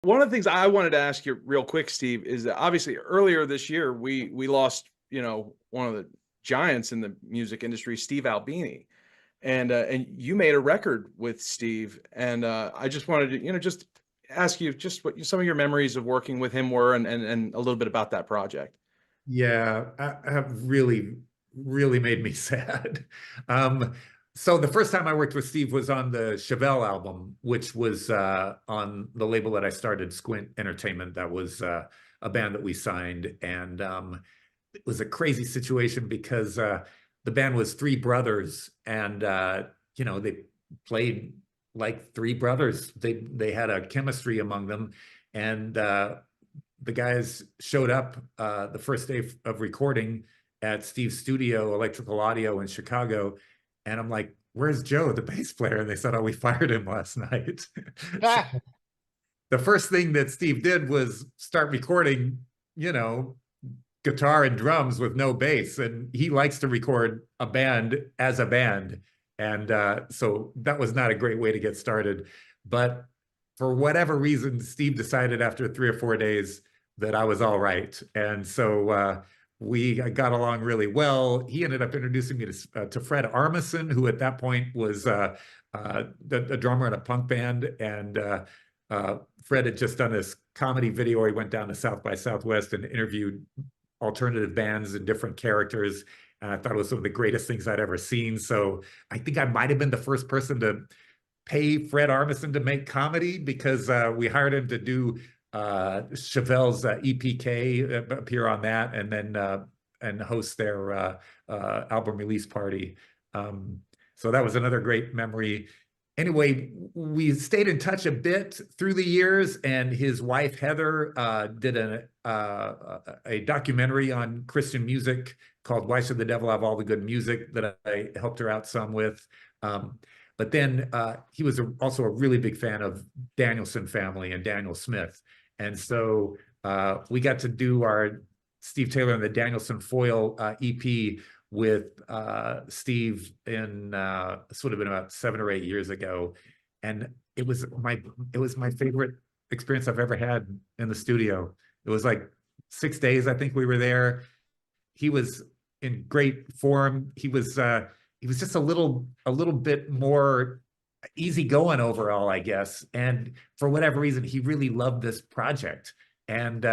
One of the things I wanted to ask you real quick, Steve, is that obviously earlier this year we lost, one of the giants in the music industry, Steve Albini, and you made a record with Steve, and I just wanted to, just ask you just what some of your memories of working with him were, and a little bit about that project. Yeah, I have really made me sad. Um, so the first time I worked with Steve was on the Chevelle album, which was on the label that I started, Squint Entertainment. That was a band that we signed, and it was a crazy situation because the band was three brothers, and they played like three brothers. They had a chemistry among them, and the guys showed up the first day of recording at Steve's studio, Electrical Audio in Chicago. And I'm like, where's Joe, the bass player? And they said, oh, we fired him last night. So Ah, the first thing that Steve did was start recording, guitar and drums with no bass. And he likes to record a band as a band. And so that was not a great way to get started. But for whatever reason, Steve decided after 3 or 4 days that I was all right. And so we got along really well. He ended up introducing me to Fred Armisen, who at that point was a drummer in a punk band. And Fred had just done this comedy video where he went down to South by Southwest and interviewed alternative bands and different characters. And I thought it was some of the greatest things I'd ever seen. So I think I might have been the first person to pay Fred Armisen to make comedy, because we hired him to do Chevelle's EPK, appear on that, and then and host their album release party. So that was another great memory. Anyway, we stayed in touch a bit through the years, and his wife Heather did a documentary on Christian music called "Why Should the Devil Have All the Good Music" that I helped her out some with. But then he was also a really big fan of Danielson family and Daniel Smith. And so we got to do our Steve Taylor and the Danielson Foil EP with Steve in this would have been about 7 or 8 years ago. And it was my favorite experience I've ever had in the studio. It was like 6 days, I think we were there. He was in great form. He was just a little bit more easygoing overall, I guess. And for whatever reason, he really loved this project. And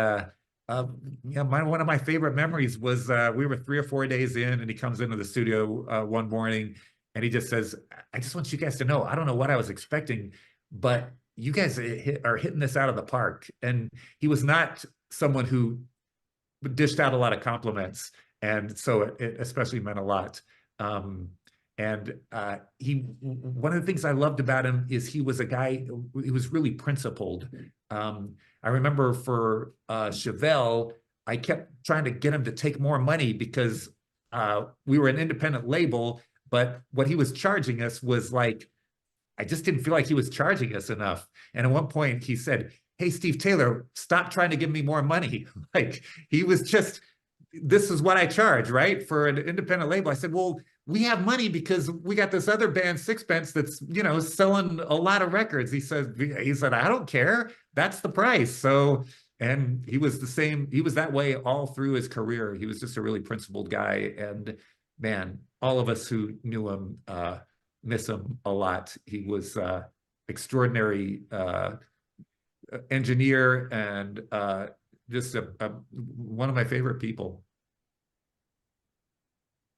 one of my favorite memories was we were 3 or 4 days in, and he comes into the studio one morning, and he just says, "I just want you guys to know, I don't know what I was expecting, but you guys are hitting this out of the park." And he was not someone who dished out a lot of compliments, and so it especially meant a lot. And one of the things I loved about him is he was a guy who was really principled. I remember for Chevelle, I kept trying to get him to take more money because we were an independent label, but what he was charging us was like, I just didn't feel like he was charging us enough. And at one point he said, "Hey, Steve Taylor, stop trying to give me more money." Like, he was just, "This is what I charge, right? For an independent label." I said, "Well, we have money because we got this other band, Sixpence, that's, selling a lot of records." He said, "I don't care. That's the price." So, and he was the same. He was that way all through his career. He was just a really principled guy. And man, all of us who knew him miss him a lot. He was extraordinary engineer, and just one of my favorite people.